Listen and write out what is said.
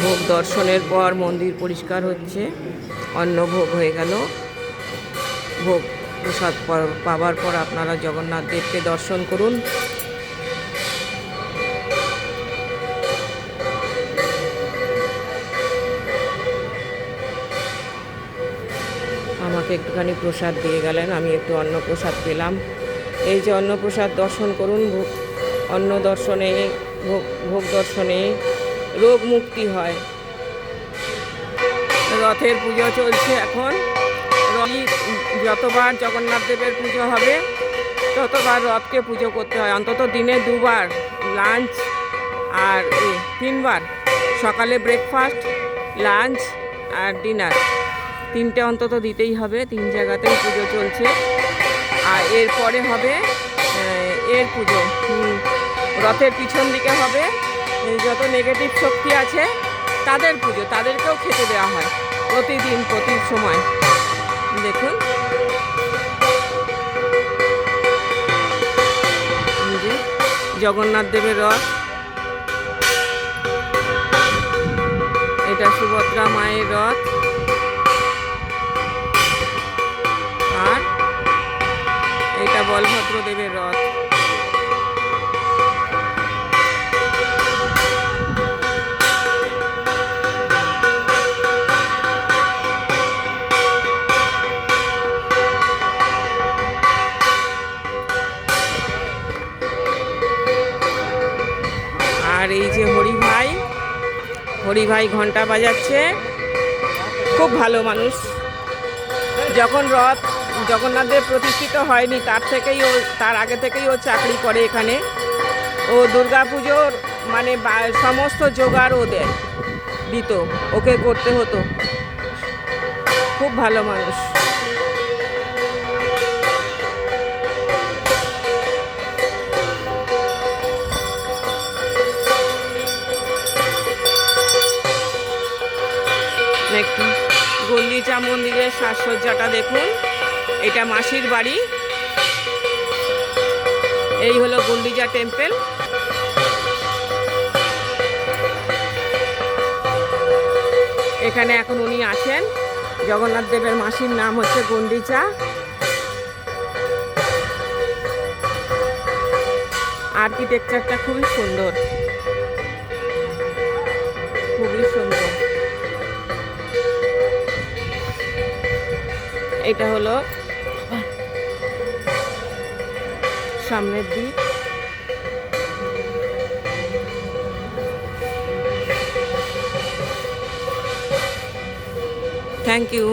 ভোগ দর্শনের পর মন্দির পরিষ্কার হচ্ছে, অন্ন ভোগ হয়ে গেল। ভোগ প্রসাদ পাবার পর আপনারা জগন্নাথ দেবকে দর্শন করুন। আমাকে একটুখানি প্রসাদ দিয়ে গেলেন, আমি একটু অন্ন প্রসাদ পেলাম। এই যে অন্ন প্রসাদ দর্শন করুন। অন্ন দর্শনে, ভোগ দর্শনে রোগ মুক্তি হয়। রথের পুজো চলছে এখন। যতবার জগন্নাথ দেবের পুজো হবে ততবার রথকে পুজো করতে হয়। অন্তত দিনে 2 বার লাঞ্চ আর 3 বার, সকালে ব্রেকফাস্ট, লাঞ্চ আর ডিনার, 3টে অন্তত দিতেই হবে। 3 জায়গাতেই পুজো চলছে। আর এরপরে হবে এর পুজো। রথের পিছন দিকে হবে যত নেগেটিভ শক্তি আছে তাদের পুজো, তাদেরকেও খেতে দেওয়া হয় প্রতিদিন, প্রতি সময়। দেখুন যে জগন্নাথ দেবের রথ, এটা সুভদ্রা মায়ের রথ, আর এটা বলভদ্র দেবের রথ। আর এই যে হরি ভাই ঘন্টা বাজাচ্ছে, খুব ভালো মানুষ। যখন রথ জগন্নাথদেব প্রতিষ্ঠিত হয়নি তার আগে থেকেই ও চাকরি করে এখানে। ও দুর্গাপুজোর মানে সমস্ত জোগাড় ও দিত, ওকে করতে হতো। খুব ভালো মানুষ। একটু গুন্ডিচা মন্দিরের সাজসজ্জাটা দেখুন। এটা মাসির বাড়ি। এই হলো গুন্ডিচা টেম্পল। এখানে এখন উনি আছেন। জগন্নাথ দেবের মাসির নাম হচ্ছে গুন্ডিচা। আর্কিটেকচারটা খুবই সুন্দর, খুবই সুন্দর। এটা হলো সামনের দিক। Thank you.